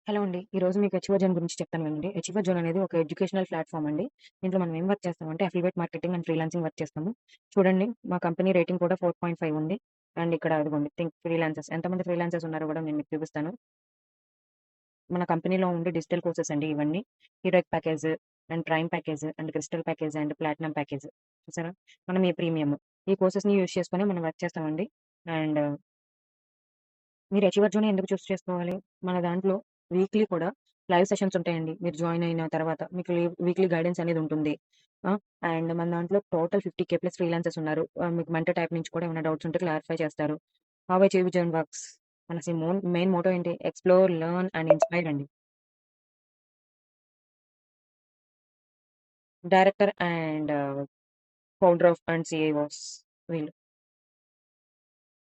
Hello అండి. ఈరోజు మీకు అచీవర్ జోన్ గురించి చెప్తాను వినండి. అచీవర్ జోన్ అనేది ఒక ఎడ్యుకేషనల్ ప్లాట్‌ఫార్మ్ అండి. దీంట్లో మనం ఏం వర్క్ చేస్తామంటే affiliate marketing and freelancing work చేస్తాము. చూడండి మా కంపెనీ రేటింగ్ కూడా 4.5 ఉంది. అండ్ ఇక్కడ అదిగోండి థింక్ ఫ్రీలాన్సర్స్ ఎంతమంది ఫ్రీలాన్సర్స్ ఉన్నారో కూడా నేను మీకు చూపిస్తాను. మన కంపెనీలో ఉండే డిజిటల్ కోర్సెస్ అండి ఇవన్నీ. Heroic package and prime package and crystal package and platinum package చూసారా? మనం ఈ ప్రీమియం ఈ కోర్సెస్‌ని యూజ్ చేసుకొని మనం వర్క్ చేస్తామండి. అండ్ మీరు అచీవర్ జోన్ ఎందుకు చూస్ చేసుకోవాలి? మన దాంట్లో వీక్లీ కూడా లైవ్ సెషన్స్ ఉంటాయండి. మీరు జాయిన్ అయిన తర్వాత మీకు వీక్లీ గైడెన్స్ అనేది ఉంటుంది. ఆ! అండ్ మన దాంట్లో టోటల్ 50,000 ప్లస్ ఫ్రీలాన్సర్స్ ఉన్నారు. మీకు మెంటర్ టైప్ నుంచి కూడా ఏమైనా డౌట్స్ ఉంటే క్లారిఫై చేస్తారు. హౌ అచీవర్ జోన్ వర్క్స్ మన మెయిన్ మోటో ఏంటి? ఎక్స్‌ప్లోర్, లెర్న్ అండ్ ఇన్‌స్పైర్ అండి. Director and founder of and CEOs వీళ్ళు.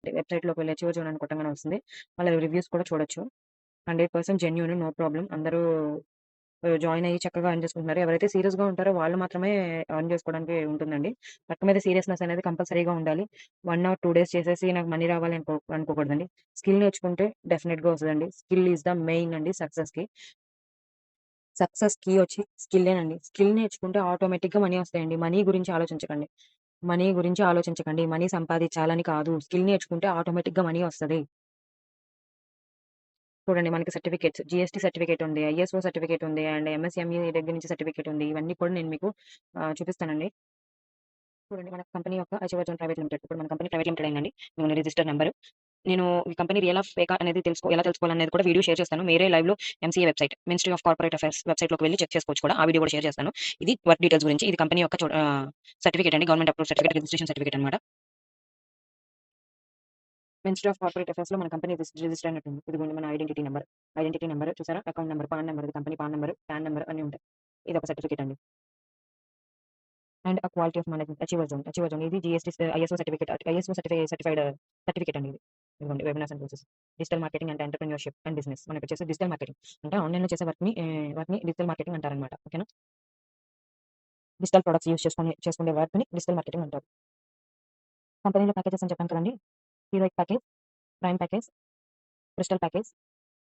వెబ్‌సైట్‌లోకి వెళ్లి అచీవర్ జోన్ అని కొట్టంగానే వస్తుంది. వాళ్ళ రివ్యూస్ కూడా చూడొచ్చు. 100% జెన్యూన్. No problem. అందరూ జాయిన్ అయ్యి చక్కగా ఎర్న్ చేసుకుంటున్నారు. ఎవరైతే సీరియస్‌గా ఉంటారో వాళ్ళు మాత్రమే ఎర్న్ చేసుకోవడానికి ఉంటుందండి. వర్క్ మీద సీరియస్‌నెస్ అనేది కంపల్సరీగా ఉండాలి. 1 ఆర్ 2 డేస్ చేసేసి నాకు మనీ రావాలి అనుకోకూడదండి. స్కిల్ నేర్చుకుంటే డెఫినిట్‌గా వస్తదండి. స్కిల్ ఈస్ ద మెయిన్ అండి సక్సెస్‌కి. సక్సెస్ కీ వచ్చి స్కిల్లేనండి. స్కిల్ నేర్చుకుంటే ఆటోమేటిక్‌గా మనీ వస్తాయండి. మనీ గురించి ఆలోచించకండి. మనీ గురించి ఆలోచించకండి. మనీ సంపాదించాలని కాదు. స్కిల్ నేర్చుకుంటే ఆటోమేటిక్‌గా మనీ వస్తది. చూడండి మనకి సర్టిఫికేట్స్ జీఎస్టీ సర్టిఫికేట్ ఉంది. ఐఎస్ఓ సర్టిఫికేట్ ఉంది. అండ్ ఎంఎస్ఎంఈ దగ్గర నుంచి సర్టిఫికేట్ ఉంది. ఇవన్నీ కూడా నేను మీకు చూపిస్తానండి. చూడండి మన కంపెనీ యొక్క అచీవర్ జోన్ ప్రైవేట్ లిమిటెడ్. ఇప్పుడు మన కంపెనీ ప్రైవేట్ లిమిటెడ్ అయిందండి. ఇదిగోండి రిజిస్టర్ నంబర్. నేను ఈ కంపెనీ రియలా, ఫేకా అనేది ఎలా తెలుసుకోవాలనేది కూడా వీడియో షేర్ చేస్తాను. మేరే లైవ్‌లో MCA website, ministry of corporate affairs వెబ్‌సైట్‌లోకి వెళ్లి చెక్ చేసుకోవచ్చు కూడా. ఆ వీడియో కూడా షేర్ చేస్తాను. ఇది వర్క్ డీటెయిల్స్ గురించి. ఇది కంపెనీ యొక్క సర్టిఫికేట్ అండి. Government approved certificate, registration certificate అన్నమాట. మినిస్ట్రీ ఆఫ్ కార్పొరేట్ అఫైర్స్‌లో మన కంపెనీ రిజిస్టర్ అయినట్టుంది. ఇదిగోండి మన ఐడెంటిటీ నంబర్ చూసారా? అకౌంట్ నంబర్, పాన్ నంబర్, ఇది company PAN number, PAN number అన్నీ ఉంటాయి. ఇదొక సర్టిఫికేట్ అండి. అండ్ ఆ quality of management achiever zone ఇది GST ISO certificate certified certificate అండి ఇది. ఇదిగోండి webinars and courses. Digital marketing and entrepreneurship and business. మనకొచ్చేసి డిజిటల్ మార్కెటింగ్. అంటే ఆన్‌లైన్‌లో చేసే వర్క్‌ని డిజిటల్ మార్కెటింగ్ అంటారనమాట. ఓకేనా? డిజిటల్ ప్రొడక్ట్స్ యూజ్ చేసుకునే వర్క్‌ని డిజిటల్ మార్కెటింగ్ అంటారు. కంపెనీలో ప్యాకేజెస్ అని చెప్పాను కదండీ! Heroic package, prime package, crystal package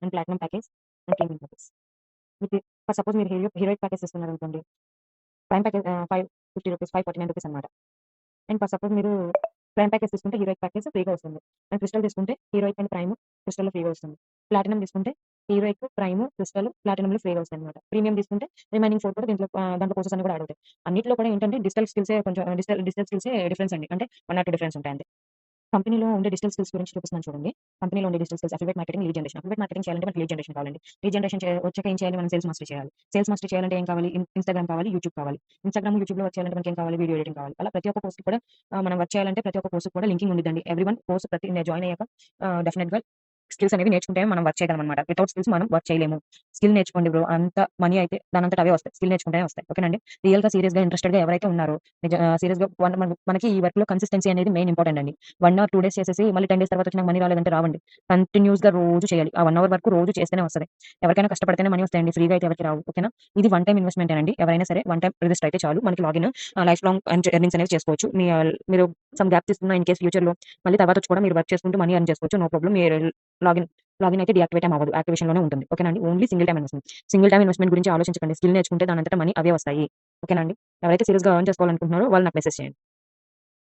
and platinum package and premium package. మీకు ఫర్ సపోజ్ మీరు హీరోయిక్ ప్యాకేజ్ తీసుకున్నారనుకోండి. ప్రైమ్ ప్యాకేజ్ ₹550 ₹549 అనమాట. అండ్ ఫర్ సపోజ్ మీరు ప్రైమ్ ప్యాకేజ్ తీసుకుంటే హీరోయిక్ ప్యాకేజ్ ఫ్రీగా వస్తుంది. అండ్ క్రిస్టల్ తీసుకుంటే హీరోయిక్ అండ్ ప్రైమ్ క్రిస్టల్‌లో ఫ్రీగా వస్తుంది. ప్లాటినం తీసుకుంటే హీరోయిక్, ప్రైమ్, క్రిస్టల్, ప్లాటినంలో ఫ్రీగా వస్తాయన్నమాట. ప్రీమియం తీసుకుంటే రిమైనింగ్ 4 కూడా దాంట్లో కోర్సెస్ అన్ని కూడా యాడ్ అవుతాయి. అన్నిట్లో కూడా ఏంటంటే డిజిటల్ స్కిల్సే డిఫరెన్స్ అండి. అంటే 1 ఆర్ 2 డిఫరెన్స్ ఉంటాయి అంతే. కంపెనీలో ఉండే డిజిటల్ స్కిల్స్ గురించి చూపిస్తున్నాను చూడండి. కంపెనీలో ఉండే digital skills affiliate marketing, lead generation. Affiliate marketing చేయాలంటే మనకి లీడ్ జనరేషన్ కావాలండి. లీడ్ జనరేషన్ వచ్చాక ఏం చేయాలి? మనం సేల్స్ మాస్టరీ చేయాలి. సేల్స్ మాస్టరీ చేయాలంటే ఏం కావాలి? ఇన్‌స్టాగ్రామ్ కావాలి, యూట్యూబ్ కావాలి. యూట్యూబ్‌లో వర్క్ చేయాలంటే మనకేం కావాలి? వీడియో ఎడిటింగ్ కావాలి. అలా ప్రతి ఒక్క కోర్స్‌కి కూడా మనం వర్క్ చేయాలంటే ప్రతి ఒక్క కోర్స్‌కి కూడా లింకింగ్ ఉండిద్దండి. ఎవ్రీవన్ కోర్స్ జాయిన్ అయ్యాక డెఫినిట్‌గా స్కిల్స్ అనేవి నేర్చుకుంటే మనం వర్క్ చేయగలమనమాట. వితౌట్ స్కిల్స్ మనం వర్క్ చేయలేము. స్కిల్ నేర్చుకోండి బ్రో. అంత మనీ అయితే దానంతట అవే వస్తాయి. స్కిల్ నేర్చుకుంటేనే వస్తాయి. ఓకేనండి. రియల్‌గా, సీరియస్‌గా, ఇంట్రెస్టెడ్‌గా ఎవరైతే ఉన్నారో సీరియస్‌గా మనకి ఈ వర్క్‌లో కన్సిస్టెన్సీ అనేది మెయిన్ ఇంపార్టెంట్ అండి. 1 ఆర్ 2 డేస్ చేసేసి మళ్ళీ 10 డేస్ తర్వాత వచ్చి నాకు మనీ రాలేదంటే రావండి. కంటిన్యూయస్‌గా రోజు చేయాలి. ఆ 1 అవర్ వరకు రోజు చేస్తేనే వస్తది. ఎవరికైనా కష్టపడితేనే మనీ వస్తాయండి. ఫ్రీగా అయితే ఎవరికీ రావు. ఓకేనా? ఇది వన్ టైమ్ ఇన్వెస్ట్‌మెంటేనండి. ఎవరైనా సరే వన్ టైమ్ రిజిస్టర్ అయితే చాలు. మనకి లైఫ్ లాంగ్ ఎర్నింగ్స్ అనేవి చేసుకోవచ్చు. మీరు సమ్ గ్యాప్ తీసుకున్న ఇన్ కేస్ ఫ్యూచర్‌లో మళ్ళీ తర్వాత వచ్చి కూడా మీరు వర్క్ చేసుకుంటూ మనీ ఎర్న్ చేసుకోవచ్చు. No problem. మీరు లాగిన్ లాగిన్ అయితే డీయాక్టివేట్ ఏమి అవ్వదు. యాక్టివేషన్‌లోనే ఉంటుంది. ఓకేనా అండి. Only single time investment. Single time investment గురించి ఆలోచించకండి. స్కిల్ నేర్చుకుంటే దానంతట మనీ అవే వస్తాయి. ఓకేనా అండి. ఎవరైతే సీరియస్‌గా ఎర్న్ చేసుకోవాలనుకుంటున్నారో వాళ్ళు నాకు మెసేజ్ చేయండి.